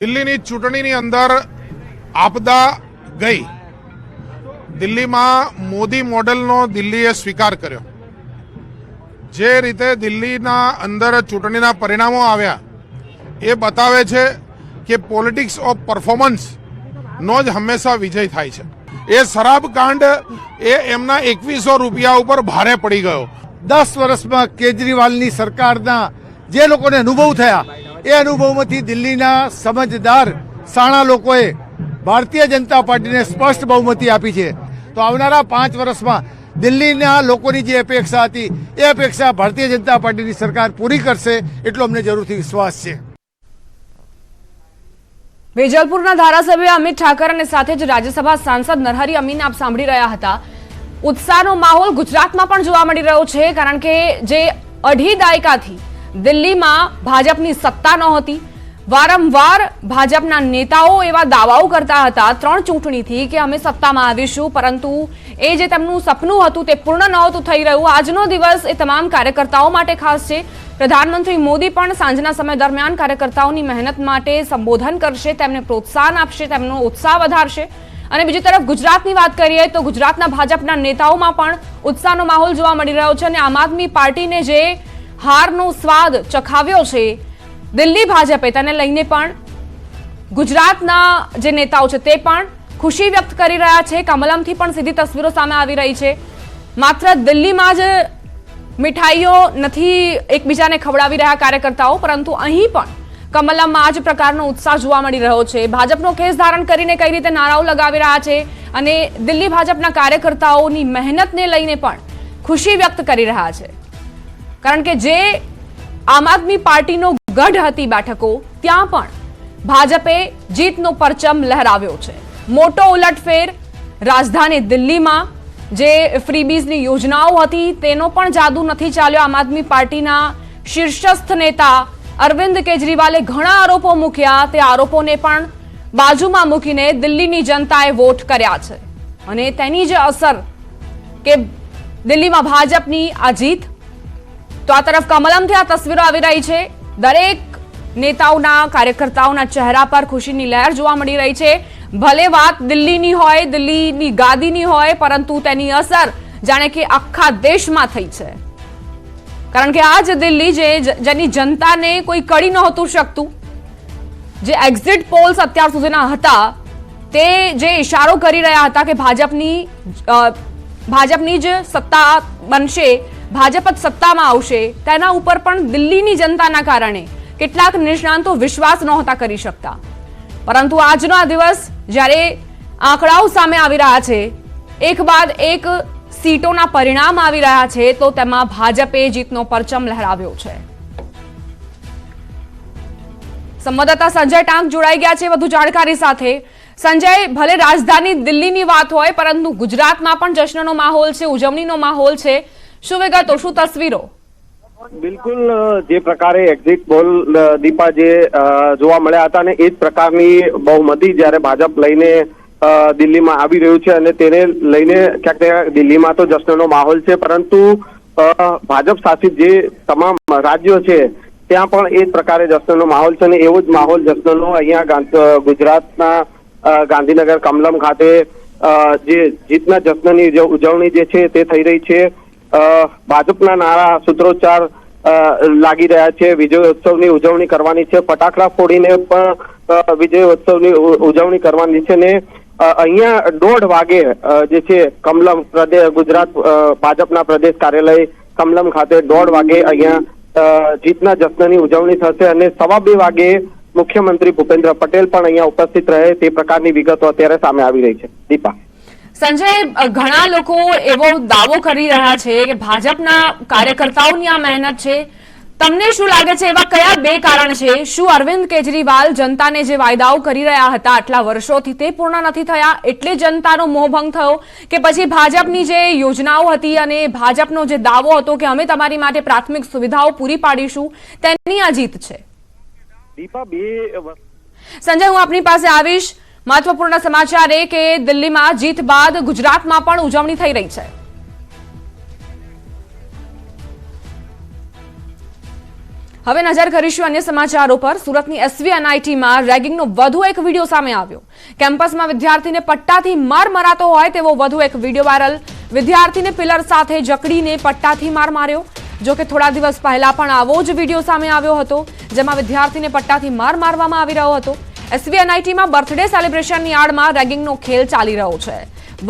દિલ્હીની ચૂંટણીની અંદર આપદા ગઈ. દિલ્હીમાં મોદી મોડેલનો દિલ્હીએ સ્વીકાર કર્યો. જે રીતે દિલ્હીના અંદર ચૂંટણીના પરિણામો આવ્યા એ બતાવે છે કે પોલિટિક્સ ઓફ પરફોર્મન્સ નો જ હંમેશા વિજય થાય છે. એ શરાબ કાંડ એ એમના 2100 રૂપિયા ઉપર ભારે પડી ગયો. 10 વર્ષમાં કેજરીવાલની સરકારના જે લોકોને અનુભવ થયા એ અનુભવમાંથી દિલ્હીના સમજદાર સાણા લોકોએ ભારતીય જનતા પાર્ટીને સ્પષ્ટ બહુમતી આપી છે. તો આવનારા 5 વર્ષમાં દિલ્હીના લોકોની જે અપેક્ષા હતી એ અપેક્ષા ભારતીય જનતા પાર્ટીની સરકાર પૂરી કરશે એટલો અમને જરૂરથી વિશ્વાસ છે. વેજલપુરના ધારાસભ્ય અમિત ઠાકર અને સાથે જ રાજ્યસભા સાંસદ નરહરી અમીન આપ સાંભળી રહ્યા હતા. ઉત્સાહનો માહોલ ગુજરાતમાં પણ જોવા મળી રહ્યો છે, કારણ કે જે 2.5 દાયકાથી દિલ્હીમાં ભાજપની સત્તા નહોતી. વારંવાર ભાજપના નેતાઓ એવા દાવાઓ કરતા હતા 3 ચૂંટણીથી કે અમે સત્તામાં આવીશું, પરંતુ એ જે તેમનું સપનું હતું તે પૂર્ણ નહોતું થઈ રહ્યું. આજનો દિવસ એ તમામ કાર્યકર્તાઓ માટે ખાસ છે. પ્રધાનમંત્રી મોદી પણ સાંજના સમય દરમિયાન કાર્યકર્તાઓની મહેનત માટે સંબોધન કરશે, તેમને પ્રોત્સાહન આપશે, તેમનો ઉત્સાહ વધારશે. અને બીજી તરફ ગુજરાતની વાત કરીએ તો ગુજરાતના ભાજપના નેતાઓમાં પણ ઉત્સાહનો માહોલ જોવા મળી રહ્યો છે. અને આમ આદમી પાર્ટીને જે હારનો સ્વાદ ચખાવ્યો છે દિલ્હી ભાજપે, તેને લઈને પણ ગુજરાતના જે નેતાઓ છે તે પણ ખુશી વ્યક્ત કરી રહ્યા છે. કમલમથી પણ સીધી તસવીરો સામે આવી રહી છે. માત્ર દિલ્હીમાં જ મીઠાઈઓ નથી એકબીજાને ખવડાવી રહ્યા કાર્યકર્તાઓ, પરંતુ અહીં પણ કમલમમાં આ જ પ્રકારનો ઉત્સાહ જોવા મળી રહ્યો છે. ભાજપનો ખેસ ધારણ કરીને કઈ રીતે નારાઓ લગાવી રહ્યા છે અને દિલ્હી ભાજપના કાર્યકર્તાઓની મહેનતને લઈને પણ ખુશી વ્યક્ત કરી રહ્યા છે. કારણ કે જે આમ આદમી પાર્ટીનો ગઢ હતી બેઠકો, ત્યાં પણ ભાજપે જીતનો પરચમ લહેરાવ્યો છે. મોટો ઉલટફેર રાજધાની દિલ્હીમાં જે ફ્રીબીઝની યોજનાઓ હતી તેનો પણ જાદુ નથી ચાલ્યો. આમ આદમી પાર્ટીના શીર્ષસ્થ નેતા અરવિંદ કેજરીવાલે ઘણા આરોપો મૂક્યા. તે આરોપોને પણ બાજુમાં મૂકીને દિલ્હીની જનતાએ વોટ કર્યા છે અને તેની જ અસર કે દિલ્હીમાં ભાજપની આ જીત. તો આ તરફ કમલમથી આ તસવીરો આવી રહી છે. દરેક નેતાઓના કાર્યકર્તાઓના ચહેરા પર ખુશીની લહેર જોવા મળી રહી છે. ભલે વાત દિલ્હીની હોય, દિલ્હીની ગાદીની હોય, પરંતુ તેની અસર જાણે કે આખા દેશમાં થઈ છે. કારણ કે આ જ દિલ્હી જેની જનતાને કોઈ કડી નહોતું શકતું, જે એક્ઝિટ પોલ્સ અત્યાર સુધીના હતા તે જે ઇશારો કરી રહ્યા હતા કે ભાજપની જ સત્તા બનશે, ભાજપ જ સત્તામાં આવશે, તેના ઉપર પણ દિલ્હીની જનતાના કારણે કેટલાક નિષ્ણાંતો વિશ્વાસ નહોતા કરી શકતા. પરંતુ આજનો આ દિવસ જ્યારે આંકડાઓ સામે આવી રહ્યા છે, એક બાદ એક સીટોના પરિણામ આવી રહ્યા છે, તો તેમાં ભાજપે જીતનો પરચમ લહેરાવ્યો છે. સંવાદદાતા સંજય ટાંક જોડાઈ ગયા છે વધુ જાણકારી સાથે. સંજય, ભલે રાજધાની દિલ્હીની વાત હોય, પરંતુ ગુજરાતમાં પણ જશ્નનો માહોલ છે, ઉજવણીનો માહોલ છે. શું વિગતો, શું તસવીરો? બિલકુલ જે પ્રકારે એક્ઝિટ પોલ દીપા જે જોવા મળ્યા હતા ને એ જ પ્રકારની બહુમતી જ્યારે ભાજપ લઈને દિલ્હીમાં આવી રહ્યું છે અને તેને લઈને ક્યાંક દિલ્હીમાં તો જશ્નનો માહોલ છે, પરંતુ ભાજપ શાસિત જે તમામ રાજ્યો છે ત્યાં પણ એ જ પ્રકારે જશ્નનો માહોલ છે. અને એવો જ માહોલ જશ્નનો અહીંયા ગુજરાતના ગાંધીનગર કમલમ ખાતે જે જીતના જશ્નની ઉજવણી જે છે તે થઈ રહી છે. ભાજપના નારા સૂત્રોચ્ચાર લાગી રહ્યા છે. વિજયોત્સવની ઉજવણી કરવાની છે, ફટાકડા ફોડીને પણ વિજયોત્સવની ઉજવણી કરવાની છે. ને અહીંયા 1:30 વાગે જે છે કમલમ પ્રદેશ ગુજરાત ભાજપના પ્રદેશ કાર્યાલય કમલમ ખાતે 1:30 વાગે અહીંયા જીતના જશ્નની ઉજવણી થશે અને 2:15 વાગે મુખ્યમંત્રી ભૂપેન્દ્ર પટેલ પણ અહીંયા ઉપસ્થિત રહે તે પ્રકારની વિગતો અત્યારે સામે આવી રહી છે. દીપા. સંજય, ઘણા લોકો એવો દાવો કરી રહ્યા છે કે ભાજપના કાર્યકર્તાઓની આ મહેનત છે. તમને શું લાગે છે, એવા કયા 2 કારણ છે? શું અરવિંદ કેજરીવાલ જનતાને જે વાયદાઓ કરી રહ્યા હતા આટલા વર્ષોથી તે પૂર્ણ નથી થયા એટલે જનતાનો મોહભંગ થયો, કે પછી ભાજપની જે યોજનાઓ હતી અને ભાજપનો જે દાવો હતો કે અમે તમારી માટે પ્રાથમિક સુવિધાઓ પૂરી પાડીશું તેની આ જીત છે? દીપા, સંજય, હું આપની પાસે આવીશ. મહત્વપૂર્ણ સમાચાર એ કે દિલ્હીમાં જીત બાદ ગુજરાતમાં પણ ઉજવણી થઈ રહી છે. હવે નજર કરીશું અન્ય સમાચારો પર। સુરતની SVNITમાં રેગિંગનો વધુ એક વિડીયો સામે આવ્યો। કેમ્પસમાં વિદ્યાર્થીને પટ્ટાથી માર મરાતો હોય તેવો વધુ એક વિડીયો વાયરલ। વિદ્યાર્થીને પિલર સાથે જકડીને પટ્ટાથી માર માર્યો। જો કે થોડા દિવસ પહેલા પણ આવો જ વિડીયો સામે આવ્યો હતો, જેમાં વિદ્યાર્થીને પટ્ટાથી માર મારવામાં આવી રહ્યો હતો। SVNITમાં બર્થડે સેલિબ્રેશનની આડમાં રેગિંગનો ખેલ ચાલી રહ્યો છે।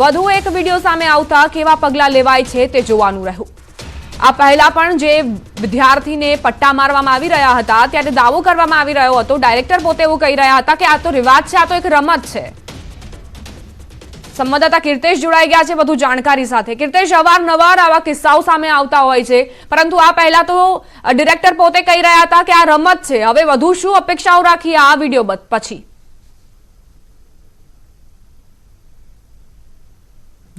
વધુ એક વિડીયો સામે આવતા કેવા પગલાં લેવાય છે તે જોવાનું રહ્યું। આ પહેલા પણ જે વિદ્યાર્થીને પટ્ટા મારવામાં આવી રહ્યા હતા ત્યારે દાવો કરવામાં આવી રહ્યો હતો, ડાયરેક્ટર પોતે એવું કહી રહ્યા હતા કે આ તો રિવાજ છે, આ તો એક રમત છે। સંવાદદાતા કીર્તેશ જોડાઈ ગયા છે વધુ જાણકારી સાથે। કીર્તેશ, અવારનવાર આવા કિસ્સાઓ સામે આવતા હોય છે, પરંતુ આ પહેલા તો ડિરેક્ટર પોતે કહી રહ્યા હતા કે આ રમત છે। હવે વધુ શું અપેક્ષાઓ રાખી આ વિડીયો પછી?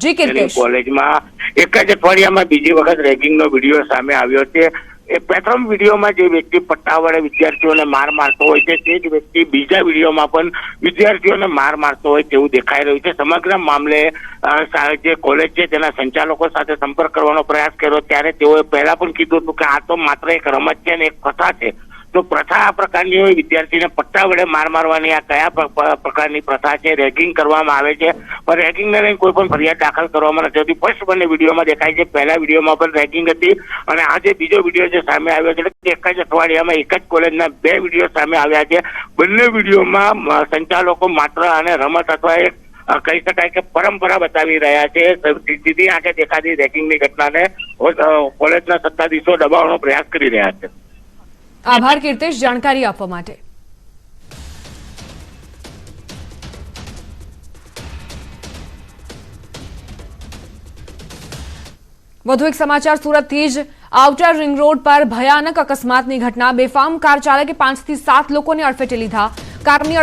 જી કીર્તેશ, કોલેજમાં એક જ અઠવાડિયામાં બીજી વખત રેગિંગનો વિડીયો સામે આવ્યો છે। એ પ્રથમ વિડીયોમાં જે વ્યક્તિ પટ્ટા વડે વિદ્યાર્થીઓને માર મારતો હોય છે તે જ વ્યક્તિ બીજા વિડીયોમાં પણ વિદ્યાર્થીઓને માર મારતો હોય તેવું દેખાઈ રહ્યું છે। સમગ્ર મામલે જે કોલેજ છે તેના સંચાલકો સાથે સંપર્ક કરવાનો પ્રયાસ કર્યો ત્યારે તેઓએ પહેલા પણ કીધું હતું કે આ તો માત્ર એક રમત છે અને એક પ્રથા છે। તો પ્રથા આ પ્રકારની હોય, વિદ્યાર્થીને પટ્ટા વડે માર મારવાની આ કયા પ્રકારની પ્રથા છે? રેગિંગ કરવામાં આવે છે, પણ રેગિંગને લઈને કોઈ પણ ફરિયાદ દાખલ કરવામાં નથી હોતી। ફર્સ્ટ બંને વિડીયોમાં દેખાય છે, પહેલા વિડીયોમાં પણ રેગિંગ હતી અને આજે બીજો વિડીયો જે સામે આવ્યો છે એક જ અઠવાડિયામાં એક જ કોલેજના બે વિડીયો સામે આવ્યા છે। બંને વિડીયોમાં સંચાલકો માત્ર અને રમત અથવા એક કહી શકાય કે પરંપરા બતાવી રહ્યા છે। સીધી આંખે દેખાતી રેગિંગની ઘટનાને કોલેજના સત્તાધીશો દબાવવાનો પ્રયાસ કરી રહ્યા છે। આભાર કીર્તેશ જાણકારી આપવા માટે। વધુ એક સમાચાર સુરતથી જ। આઉટર રિંગ રોડ પર ભયાનક અકસ્માતની ઘટના। બેફામ કાર ચાલકે 5 થી 7 લોકોને અડફેટે લીધા। કારની